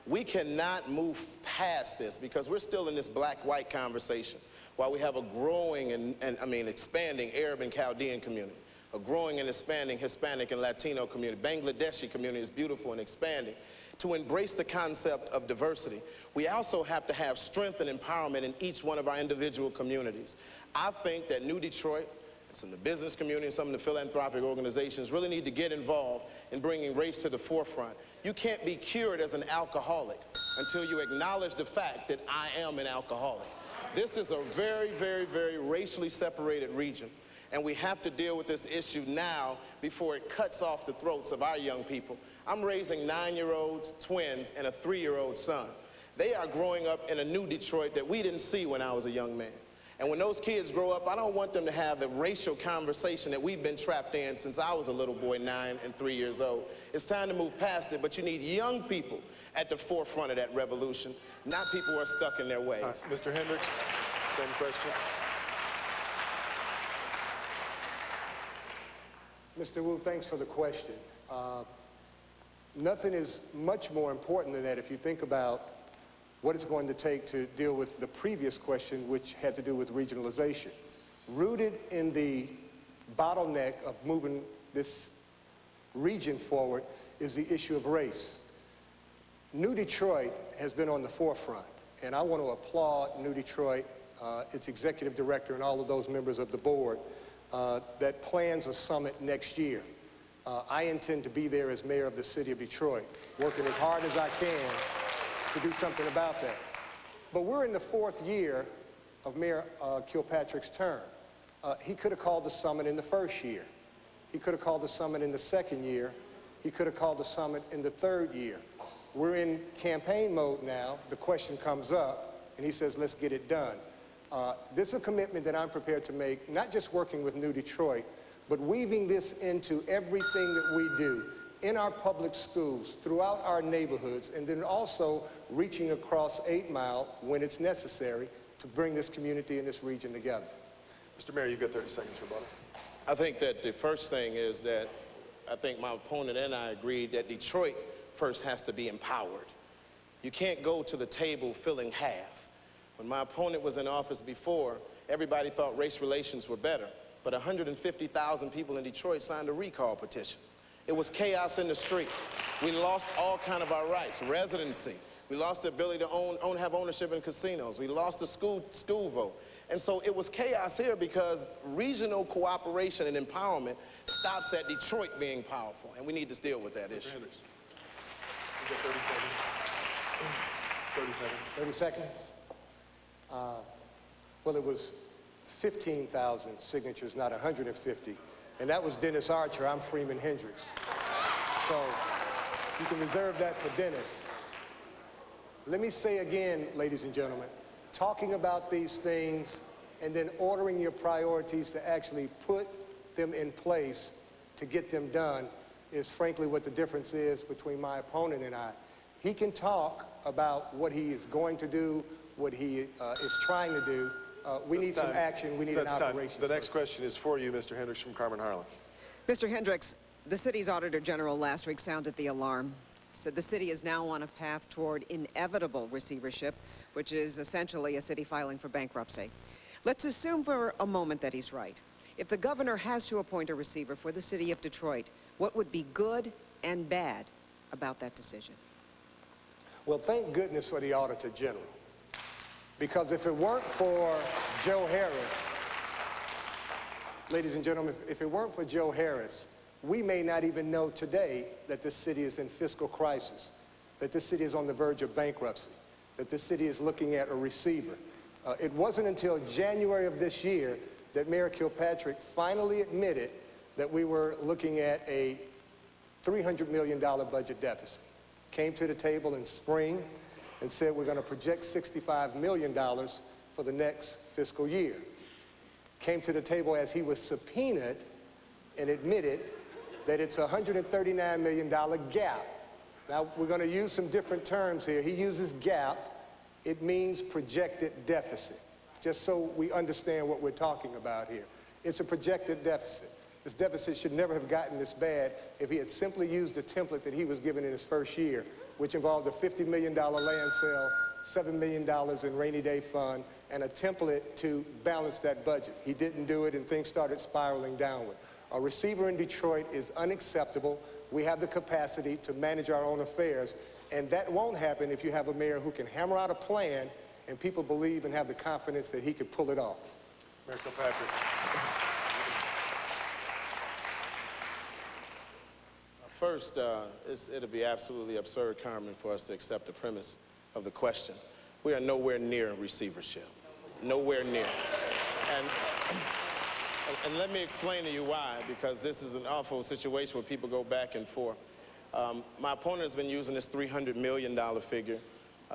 We cannot move past this because we're still in this black-white conversation while we have a growing and expanding Arab and Chaldean community. a growing and expanding Hispanic and Latino community. Bangladeshi community is beautiful and expanding. To embrace the concept of diversity, we also have to have strength and empowerment in each one of our individual communities. I think that New Detroit, and some of the business community and some of the philanthropic organizations really need to get involved in bringing race to the forefront. You can't be cured as an alcoholic until you acknowledge the fact that I am an alcoholic. This is a very, very, very racially separated region, and we have to deal with this issue now before it cuts off the throats of our young people. I'm raising 9-year-olds, twins, and a 3-year-old son. They are growing up in a new Detroit that we didn't see when I was a young man. And when those kids grow up, I don't want them to have the racial conversation that we've been trapped in since I was a little boy, 9 and 3 years old. It's time to move past it, but you need young people at the forefront of that revolution, not people who are stuck in their ways. Mr. Hendrix, same question. Mr. Wu, thanks for the question. Nothing is much more important than that if you think about what it's going to take to deal with the previous question, which had to do with regionalization. Rooted in the bottleneck of moving this region forward is the issue of race. New Detroit has been on the forefront, and I want to applaud New Detroit, its executive director, and all of those members of the board that plans a summit next year. I intend to be there as mayor of the city of Detroit, working as hard as I can to do something about that. But we're in the 4th year of Mayor Kilpatrick's term. He could have called the summit in the 1st year. He could have called the summit in the 2nd year. He could have called the summit in the 3rd year. We're in campaign mode now. The question comes up, and he says, let's get it done. This is a commitment that I'm prepared to make, not just working with New Detroit, but weaving this into everything that we do in our public schools, throughout our neighborhoods, and then also reaching across 8 Mile when it's necessary to bring this community and this region together. Mr. Mayor, you've got 30 seconds for rebuttal. I think that the first thing is that I think my opponent and I agreed that Detroit first has to be empowered. You can't go to the table feeling half. When my opponent was in office before, everybody thought race relations were better, but 150,000 people in Detroit signed a recall petition. It was chaos in the street. We lost all kind of our rights, residency. We lost the ability to have ownership in casinos. We lost the school vote. And so it was chaos here because regional cooperation and empowerment stops at Detroit being powerful, and we need to deal with that issue. Hendrix, you've got 30 seconds. 30 seconds. 30 seconds? Well, it was 15,000 signatures, not 150. And that was Dennis Archer. I'm Freeman Hendrix. So you can reserve that for Dennis. Let me say again, ladies and gentlemen, talking about these things and then ordering your priorities to actually put them in place to get them done is frankly what the difference is between my opponent and I. He can talk about what he is going to do, what he is trying to do. We need some action. We need an operation. The next question is for you, Mr. Hendrix from Carmen Harlan. Mr. Hendrix, the city's Auditor General last week sounded the alarm. Said the city is now on a path toward inevitable receivership, which is essentially a city filing for bankruptcy. Let's assume for a moment that he's right. If the governor has to appoint a receiver for the city of Detroit, what would be good and bad about that decision? Well, thank goodness for the Auditor General. Because if it weren't for Joe Harris, ladies and gentlemen, if it weren't for Joe Harris, we may not even know today that this city is in fiscal crisis, that this city is on the verge of bankruptcy, that this city is looking at a receiver. It wasn't until January of this year that Mayor Kilpatrick finally admitted that we were looking at a $300 million budget deficit. Came to the table in spring and said we're going to project $65 million for the next fiscal year. Came to the table as he was subpoenaed and admitted that it's a $139 million gap. Now, we're going to use some different terms here. He uses gap. It means projected deficit, just so we understand what we're talking about here. It's a projected deficit. This deficit should never have gotten this bad if he had simply used the template that he was given in his first year, which involved a $50 million land sale, $7 million in rainy day fund, and a template to balance that budget. He didn't do it, and things started spiraling downward. A receiver in Detroit is unacceptable. We have the capacity to manage our own affairs, and that won't happen if you have a mayor who can hammer out a plan and people believe and have the confidence that he could pull it off. Mayor Kilpatrick. First, it'll be absolutely absurd, Carmen, for us to accept the premise of the question. We are nowhere near receivership. Nowhere near. And let me explain to you why, because this is an awful situation where people go back and forth. My opponent has been using this $300 million figure.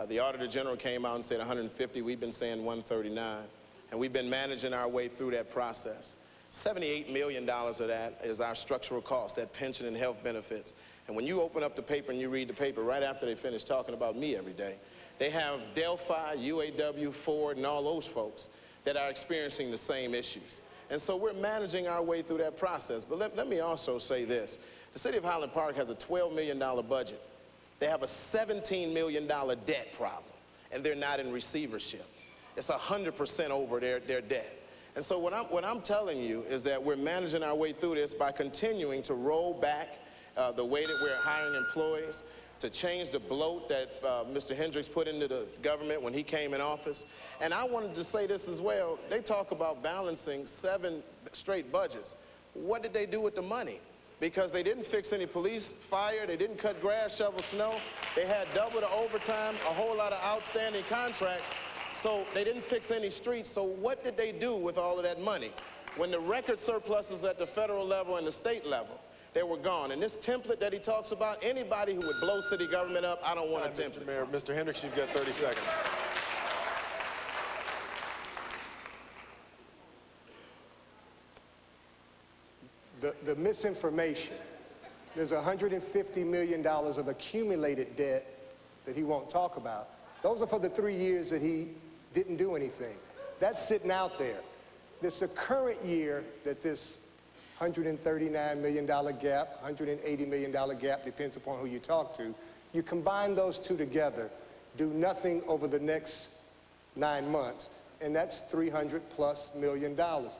The Auditor General came out and said 150. We've been saying 139. And we've been managing our way through that process. $78 million of that is our structural cost, that pension and health benefits. And when you open up the paper and you read the paper right after they finish talking about me every day, they have Delphi, UAW, Ford, and all those folks that are experiencing the same issues. And so we're managing our way through that process. But let me also say this. The city of Highland Park has a $12 million budget. They have a $17 million debt problem, and they're not in receivership. It's 100% over their debt. And so what I'm telling you is that we're managing our way through this by continuing to roll back the way that we're hiring employees, to change the bloat that Mr. Hendrix put into the government when he came in office. And I wanted to say this as well. They talk about balancing 7 straight budgets. What did they do with the money? Because they didn't fix any police fire, they didn't cut grass, shovel snow, they had double the overtime, a whole lot of outstanding contracts, so they didn't fix any streets. So what did they do with all of that money? When the record surpluses at the federal level and the state level, they were gone. And this template that he talks about, anybody who would blow city government up, I don't want a template. Mr. Mayor, Mr. Hendrix, you've got 30 seconds. The misinformation, there's $150 million of accumulated debt that he won't talk about. Those are for the 3 years that he didn't do anything. That's sitting out there. This the current year that this $139 million gap, $180 million gap, depends upon who you talk to. You combine those two together, do nothing over the next 9 months, and that's $300+ million.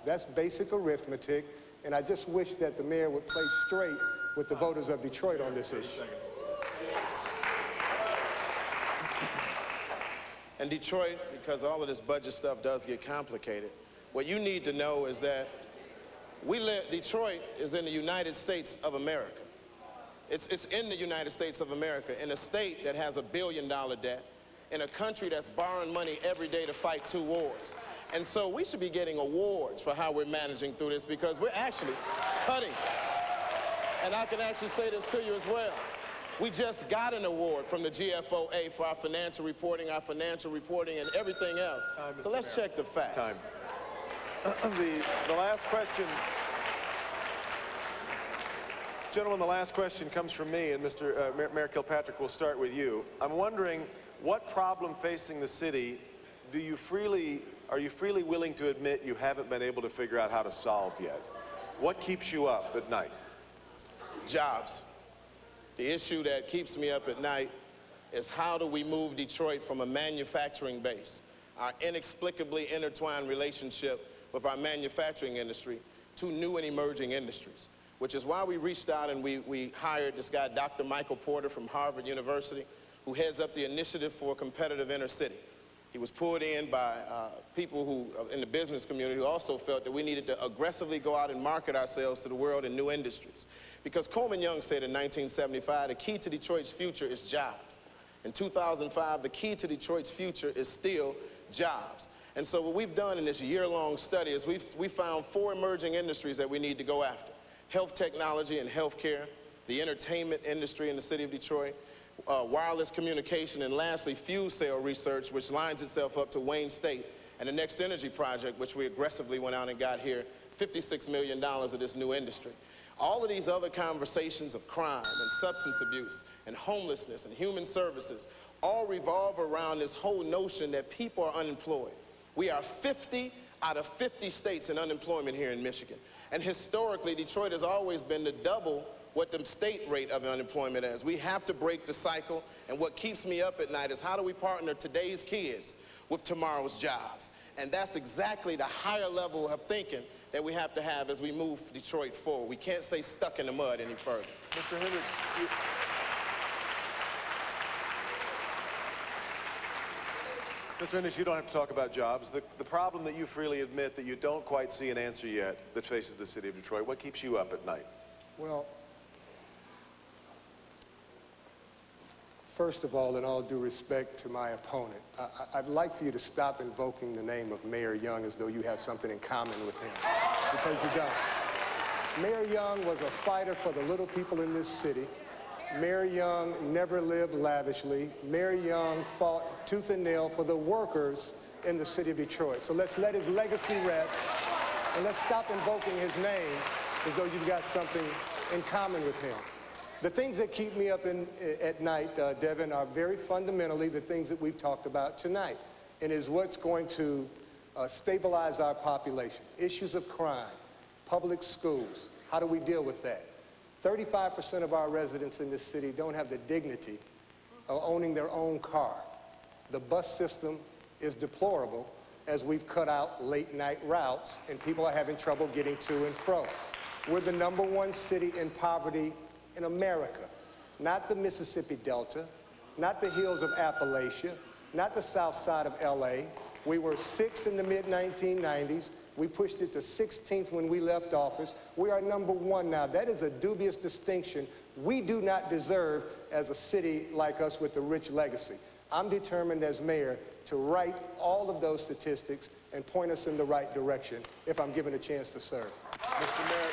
That's basic arithmetic, and I just wish that the mayor would play straight with the voters of Detroit on this issue. And Detroit, because all of this budget stuff does get complicated, what you need to know is that Detroit is in the United States of America. It's in the United States of America, in a state that has $1 billion debt, in a country that's borrowing money every day to fight 2 wars. And so we should be getting awards for how we're managing through this, because we're actually cutting. And I can actually say this to you as well. We just got an award from the GFOA for our financial reporting, and everything else. So let's check the facts. Time. The last question, gentlemen, the last question comes from me, and Mr. Mayor Kilpatrick, we'll start with you. I'm wondering, what problem facing the city are you freely willing to admit you haven't been able to figure out how to solve yet? What keeps you up at night? Jobs. The issue that keeps me up at night is how do we move Detroit from a manufacturing base, our inexplicably intertwined relationship with our manufacturing industry, to new and emerging industries, which is why we reached out and we hired this guy, Dr. Michael Porter from Harvard University, who heads up the Initiative for a Competitive Inner City. He was pulled in by people who, in the business community, who also felt that we needed to aggressively go out and market ourselves to the world in new industries. Because Coleman Young said in 1975, the key to Detroit's future is jobs. In 2005, the key to Detroit's future is still jobs. And so what we've done in this year-long study is we found 4 emerging industries that we need to go after. Health technology and healthcare, the entertainment industry in the city of Detroit, wireless communication, and lastly, fuel cell research, which lines itself up to Wayne State, and the Next Energy Project, which we aggressively went out and got here, $56 million of this new industry. All of these other conversations of crime and substance abuse and homelessness and human services all revolve around this whole notion that people are unemployed. We are 50 out of 50 states in unemployment here in Michigan. And historically, Detroit has always been the double what the state rate of unemployment is. We have to break the cycle, and what keeps me up at night is how do we partner today's kids with tomorrow's jobs. And that's exactly the higher level of thinking that we have to have as we move Detroit forward. We can't stay stuck in the mud any further. Mr. Hendrix, Mr. Hendrix, you don't have to talk about jobs. The problem that you freely admit that you don't quite see an answer yet that faces the city of Detroit, what keeps you up at night? Well, first of all, in all due respect to my opponent, I'd like for you to stop invoking the name of Mayor Young as though you have something in common with him, because you don't. Mayor Young was a fighter for the little people in this city. Mayor Young never lived lavishly. Mayor Young fought tooth and nail for the workers in the city of Detroit. So let's let his legacy rest, and let's stop invoking his name as though you've got something in common with him. The things that keep me up at night, Devin, are very fundamentally the things that we've talked about tonight, and is what's going to stabilize our population. Issues of crime, public schools, how do we deal with that? 35% of our residents in this city don't have the dignity of owning their own car. The bus system is deplorable as we've cut out late night routes and people are having trouble getting to and fro. We're the #1 city in poverty in America, not the Mississippi Delta, not the hills of Appalachia, not the south side of LA. We were 6th in the mid-1990s. We pushed it to 16th when we left office. We are #1 now. That is a dubious distinction we do not deserve as a city like us with a rich legacy. I'm determined as mayor to right all of those statistics and point us in the right direction if I'm given a chance to serve. Mr. Mayor.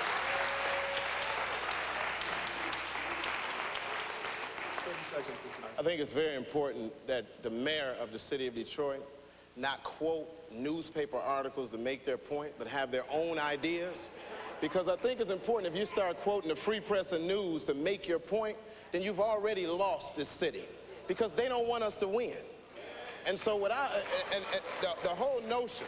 30 seconds, Mr. Mayor. I think it's very important that the mayor of the city of Detroit not quote newspaper articles to make their point, but have their own ideas. Because I think it's important, if you start quoting the Free Press and News to make your point, then you've already lost this city, because they don't want us to win. And so the whole notion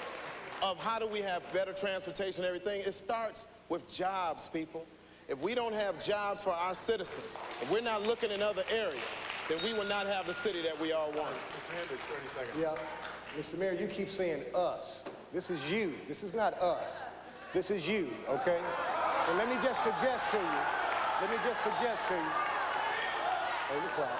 of how do we have better transportation and everything, it starts with jobs, people. If we don't have jobs for our citizens, if we're not looking in other areas, then we will not have the city that we all want. Mr. Hendrix, 30 seconds. Yeah. Mr. Mayor, you keep saying us. This is you. This is not us. This is you, okay? And let me just suggest to you, hold the clock.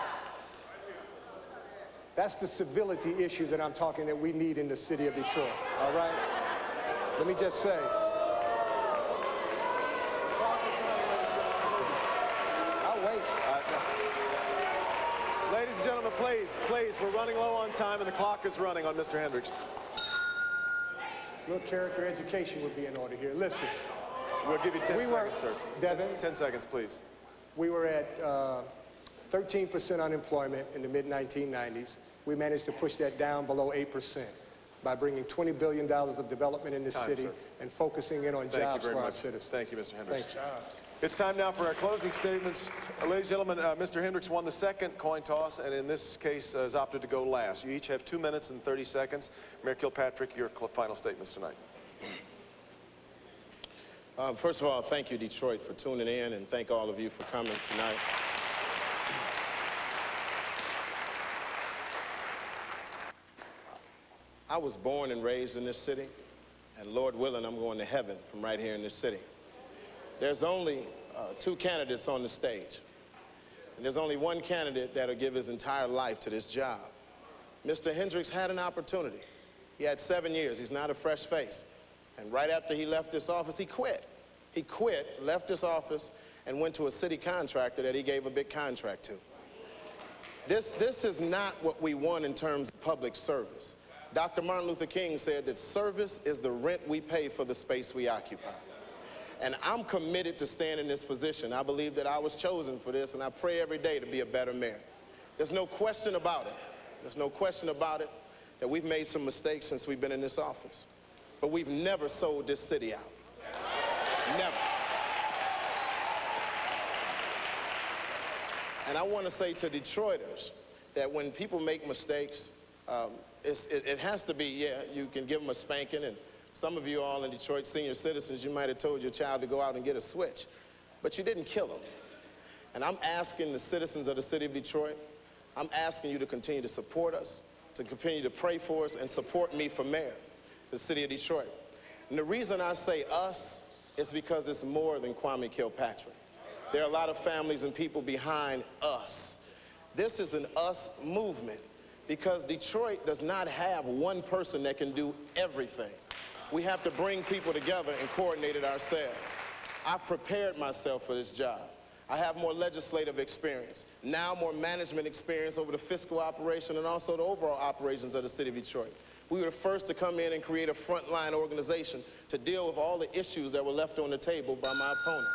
That's the civility issue that I'm talking that we need in the city of Detroit, all right? Let me just say. I'll wait. Ladies and gentlemen, please, we're running low on time and the clock is running on Mr. Hendrix. A little character education would be in order here. Listen. We'll give you 10 seconds, sir. Devin? 10 seconds, please. We were at 13% unemployment in the mid-1990s. We managed to push that down below 8% by bringing $20 billion of development in this city, sir, and focusing in on jobs for our citizens. Thank you, Mr. Hendrix. Thank you. It's time now for our closing statements. Ladies and gentlemen, Mr. Hendrix won the second coin toss, and in this case has opted to go last. You each have 2 minutes and 30 seconds. Mayor Kilpatrick, your final statements tonight. First of all, thank you, Detroit, for tuning in, and thank all of you for coming tonight. I was born and raised in this city, and Lord willing, I'm going to heaven from right here in this city. There's only 2 candidates on the stage, and there's only one candidate that'll give his entire life to this job. Mr. Hendrix had an opportunity. He had 7 years. He's not a fresh face. And right after he left this office, he quit. He quit, left this office, and went to a city contractor that he gave a big contract to. This is not what we want in terms of public service. Dr. Martin Luther King said that service is the rent we pay for the space we occupy. And I'm committed to staying in this position. I believe that I was chosen for this, and I pray every day to be a better mayor. There's no question about it. There's no question about it that we've made some mistakes since we've been in this office. But we've never sold this city out. Never. And I want to say to Detroiters that when people make mistakes, it has to be, yeah, you can give them a spanking, and some of you all in Detroit, senior citizens, you might have told your child to go out and get a switch, but you didn't kill them. And I'm asking the citizens of the city of Detroit, I'm asking you to continue to support us, to continue to pray for us and support me for mayor, the city of Detroit. And the reason I say us is because it's more than Kwame Kilpatrick. There are a lot of families and people behind us. This is an us movement because Detroit does not have one person that can do everything. We have to bring people together and coordinate it ourselves. I've prepared myself for this job. I have more legislative experience, now more management experience over the fiscal operation and also the overall operations of the city of Detroit. We were the first to come in and create a frontline organization to deal with all the issues that were left on the table by my opponent.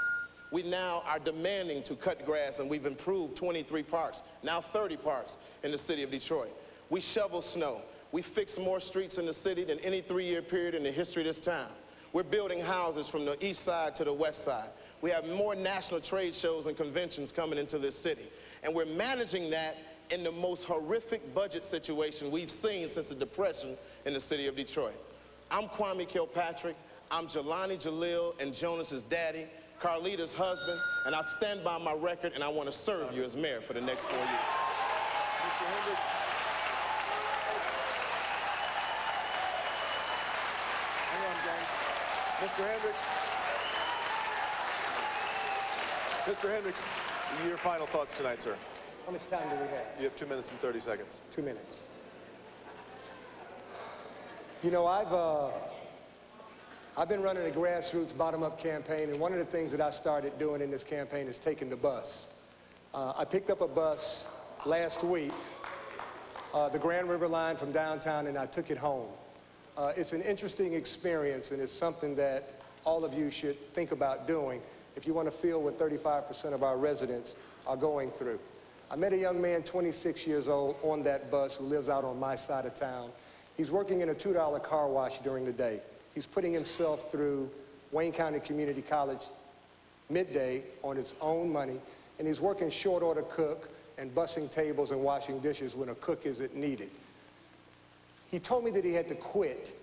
We now are demanding to cut grass, and we've improved 23 parks, now 30 parks in the city of Detroit. We shovel snow. We fix more streets in the city than any 3-year period in the history of this town. We're building houses from the east side to the west side. We have more national trade shows and conventions coming into this city. And we're managing that in the most horrific budget situation we've seen since the Depression in the city of Detroit. I'm Kwame Kilpatrick. I'm Jelani Jalil and Jonas's daddy, Carlita's husband, and I stand by my record, and I want to serve you as mayor for the next 4 years. Mr. Hendrix. Hang on, gang. Mr. Hendrix. Mr. Hendrix, your final thoughts tonight, sir. How much time do we have? You have 2 minutes and 30 seconds. 2 minutes. You know, I've been running a grassroots bottom-up campaign, and one of the things that I started doing in this campaign is taking the bus. I picked up a bus last week, the Grand River line from downtown, and I took it home. It's an interesting experience, and it's something that all of you should think about doing if you want to feel what 35% of our residents are going through. I met a young man, 26 years old, on that bus who lives out on my side of town. He's working in a $2 car wash during the day. He's putting himself through Wayne County Community College midday on his own money, and he's working short order cook and bussing tables and washing dishes when a cook isn't needed. He told me that he had to quit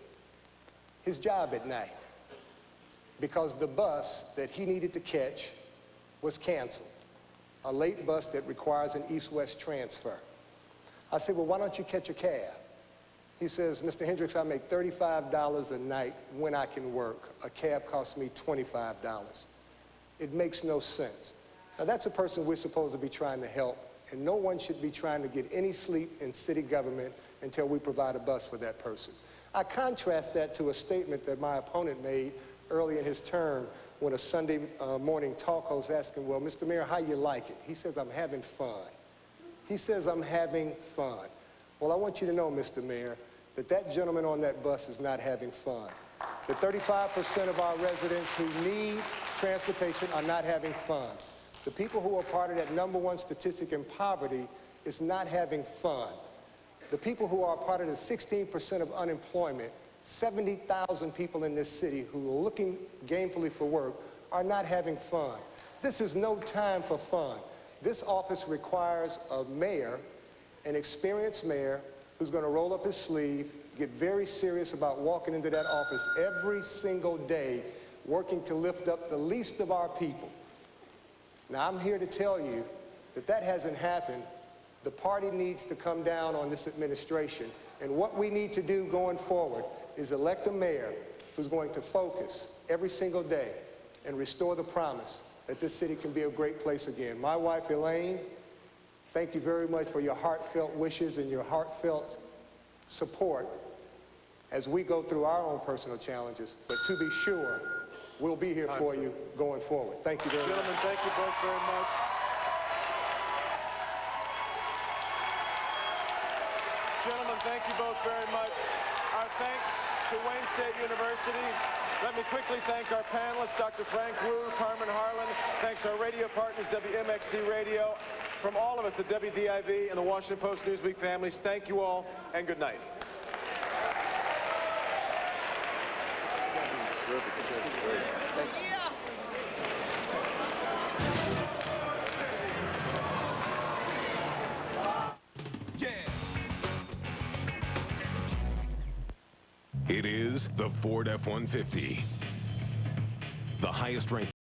his job at night because the bus that he needed to catch was canceled, a late bus that requires an east-west transfer. I said, well, why don't you catch a cab? He says, Mr. Hendrix, I make $35 a night when I can work. A cab costs me $25. It makes no sense. Now, that's a person we're supposed to be trying to help, and no one should be trying to get any sleep in city government until we provide a bus for that person. I contrast that to a statement that my opponent made early in his term when a Sunday morning talk host asked him, well, Mr. Mayor, how you like it? He says, I'm having fun. He says, I'm having fun. Well, I want you to know, Mr. Mayor, that that gentleman on that bus is not having fun. The 35% of our residents who need transportation are not having fun. The people who are part of that #1 statistic in poverty is not having fun. The people who are part of the 16% of unemployment, 70,000 people in this city who are looking gainfully for work, are not having fun. This is no time for fun. This office requires a mayor, an experienced mayor, who's going to roll up his sleeve, get very serious about walking into that office every single day, working to lift up the least of our people. Now, I'm here to tell you that that hasn't happened. The party needs to come down on this administration, and what we need to do going forward is elect a mayor who's going to focus every single day and restore the promise that this city can be a great place again. My wife, Elaine, thank you very much for your heartfelt wishes and your heartfelt support as we go through our own personal challenges. But to be sure, we'll be here for you going forward. Thank you very much. Gentlemen, thank you both very much. Gentlemen, thank you both very much. Our thanks to Wayne State University. Let me quickly thank our panelists, Dr. Frank Wu, Carmen Harlan. Thanks to our radio partners, WMXD Radio. From all of us at WDIV and the Washington Post Newsweek families, thank you all, and good night. Thank you. It is the Ford F-150, the highest ranked